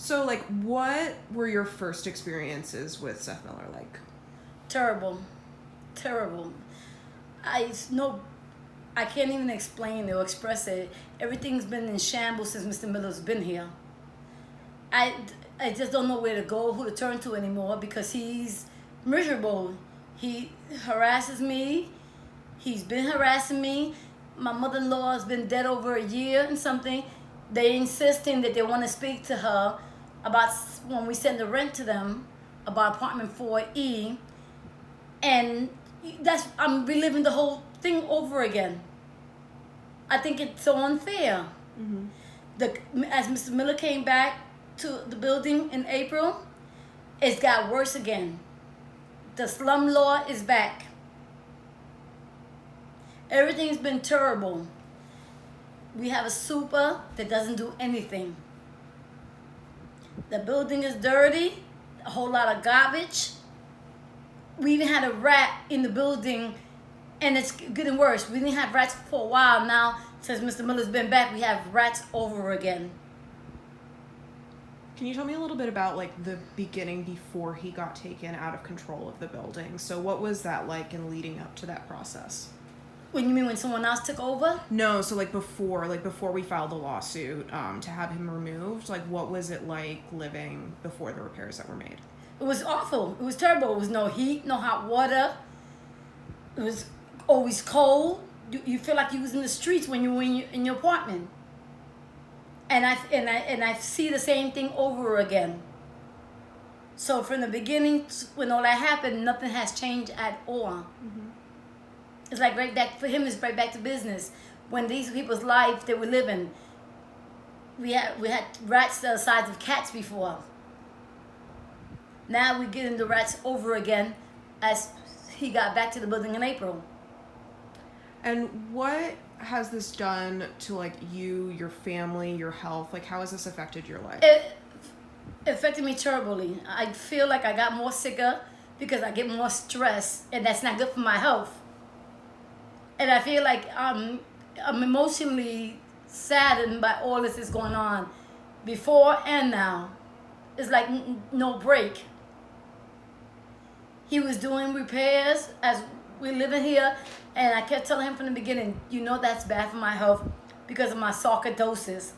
So, like, what were your first experiences with Seth Miller like? Terrible. I can't even explain it or express it. Everything's been in shambles since Mr. Miller's been here. I just don't know where to go, who to turn to anymore, because he's miserable. He harasses me. He's been harassing me. My mother-in-law has been dead over a year and something. They insisting that they want to speak to her about when we send the rent to them about apartment 4E, and I'm reliving the whole thing over again. I think it's so unfair. Mm-hmm. As Mr. Miller came back to the building in April, it's got worse again. The slum law is back. Everything's been terrible. We have a super that doesn't do anything. The building is dirty, a whole lot of garbage. We even had a rat in the building, and it's getting worse. We didn't have rats for a while now. Since Mr. Miller's been back, we have rats over again. Can you tell me a little bit about, like, the beginning before he got taken out of control of the building? So what was that like in leading up to that process? When you mean when someone else took over? No, so before we filed the lawsuit to have him removed, like, what was it like living before the repairs that were made? It was awful. It was terrible. It was no heat, no hot water. It was always cold. You feel like you was in the streets when you were in your apartment. And I see the same thing over again. So from the beginning, when all that happened, nothing has changed at all. Mm-hmm. It's like right back for him. It's right back to business. When these people's life they were living, we had rats the size of cats before. Now we get into rats over again, as he got back to the building in April. And what has this done to, like, you, your family, your health? Like, how has this affected your life? It affected me terribly. I feel like I got more sicker because I get more stress, and that's not good for my health. And I feel like I'm emotionally saddened by all this is going on, before and now. It's like no break. He was doing repairs as we living here, and I kept telling him from the beginning, you know that's bad for my health because of my sarcoidosis.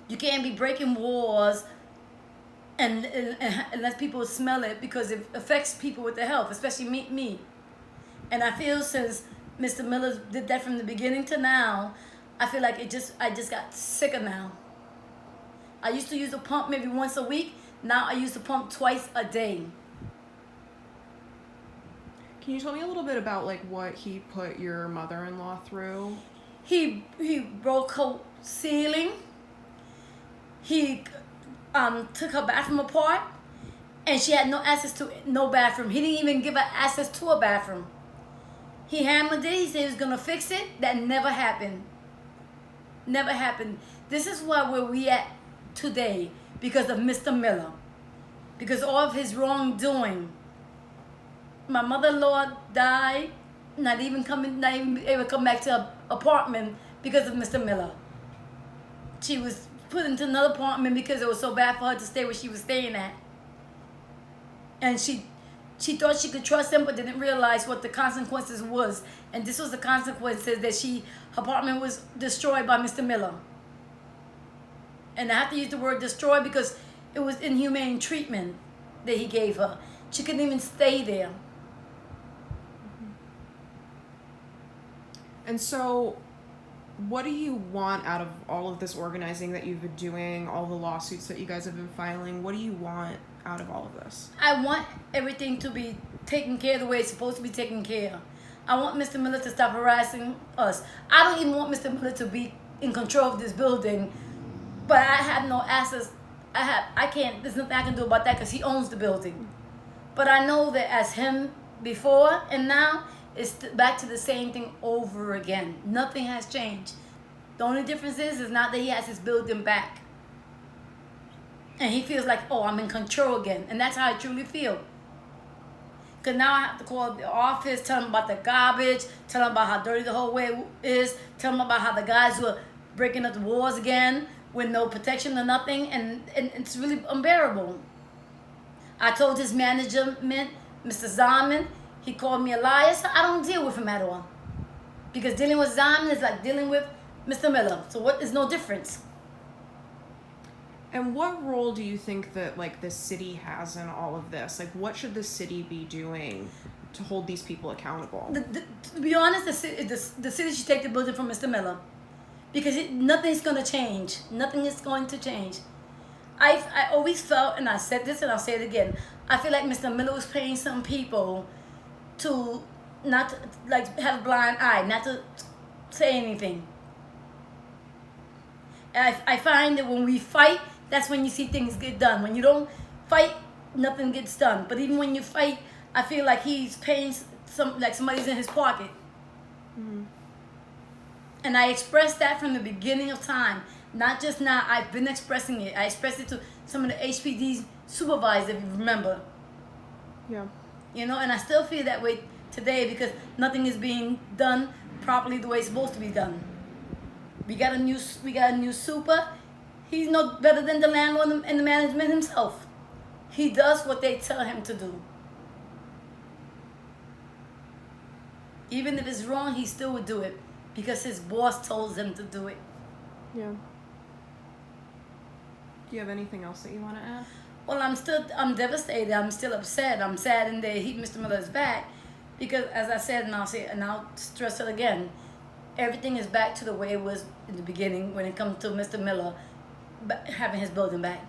You can't be breaking walls and let people smell it, because it affects people with their health, especially me. And I feel since Mr. Miller did that from the beginning to now, I feel like I just got sicker now. I used to use the pump maybe once a week. Now I use the pump twice a day. Can you tell me a little bit about, like, what he put your mother-in-law through? He broke her ceiling. He took her bathroom apart, and she had no access to no bathroom. He didn't even give her access to a bathroom. He hammered it. He said he was gonna fix it. That never happened. Never happened. This is where we at today, because of Mr. Miller, because all of his wrongdoing. My mother-in-law died, not even able to come back to her apartment because of Mr. Miller. She was put into another apartment because it was so bad for her to stay where she was staying at. And she thought she could trust him, but didn't realize what the consequences was. And this was the consequences, that her apartment was destroyed by Mr. Miller. And I have to use the word destroy because it was inhumane treatment that he gave her. She couldn't even stay there. And so, what do you want out of all of this organizing that you've been doing, all the lawsuits that you guys have been filing? What do you want out of all of this? I want everything to be taken care of the way it's supposed to be taken care of. I want Mr. Miller to stop harassing us. I don't even want Mr. Miller to be in control of this building, but I have no access. I can't, there's nothing I can do about that because he owns the building. But I know that as him before and now, it's back to the same thing over again. Nothing has changed. The only difference is not that he has his building back. And he feels like, oh, I'm in control again. And that's how I truly feel. Because now I have to call the office, tell them about the garbage, tell them about how dirty the whole way is, tell them about how the guys were breaking up the walls again, with no protection or nothing, and it's really unbearable. I told his management, Mr. Zaman, he called me a liar, so I don't deal with him at all. Because dealing with Zaman is like dealing with Mr. Miller. So what is no difference? And what role do you think that like the city has in all of this? Like, what should the city be doing to hold these people accountable? To be honest, the city should take the building from Mr. Miller, because nothing's going to change. Nothing is going to change. I always felt, and I said this and I'll say it again, I feel like Mr. Miller was paying some people to not to, like, have a blind eye, not to say anything. And I find that when we fight, that's when you see things get done. When you don't fight, nothing gets done. But even when you fight, I feel like he's paying like somebody's in his pocket. Mm-hmm. And I expressed that from the beginning of time. Not just now, I've been expressing it. I expressed it to some of the HPD's supervisors, if you remember. Yeah. You know, and I still feel that way today, because nothing is being done properly the way it's supposed to be done. We got a new super. He's no better than the landlord and the management himself. He does what they tell him to do. Even if it's wrong, he still would do it, because his boss told him to do it. Yeah. Do you have anything else that you want to add? Well, I'm devastated. I'm still upset. I'm saddened that Mr. Miller is back, because, as I said, and I'll stress it again, everything is back to the way it was in the beginning when it comes to Mr. Miller having his building back.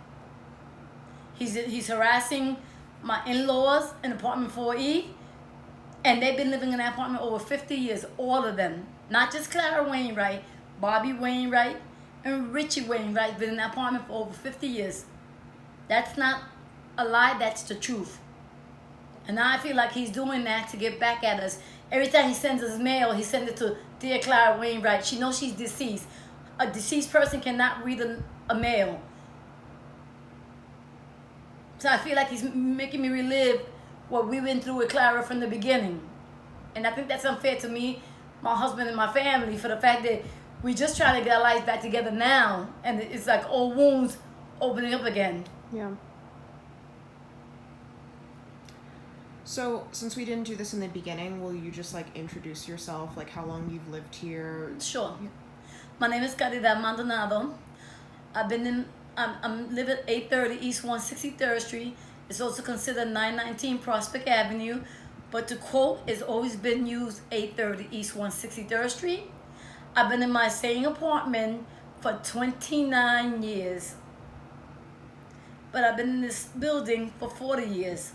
He's harassing my in-laws in apartment 4E, and they've been living in that apartment over 50 years, all of them. Not just Clara Wainwright, Bobby Wainwright, and Richie Wainwright been in that apartment for over 50 years. That's not a lie, that's the truth. And now I feel like he's doing that to get back at us. Every time he sends us mail, he sends it to Dear Clara Wainwright. She knows she's deceased. A deceased person cannot read a mail. So I feel like he's making me relive what we went through with Clara from the beginning. And I think that's unfair to me, my husband, and my family, for the fact that we're just trying to get our lives back together now, and it's like old wounds opening up again. Yeah. So, since we didn't do this in the beginning, will you just like introduce yourself, like how long you've lived here? Sure. My name is Caridad Maldonado. I'm living at 830 East 163rd Street. It's also considered 919 Prospect Avenue, but the quote has always been used 830 East 163rd Street. I've been in my same apartment for 29 years, but I've been in this building for 40 years.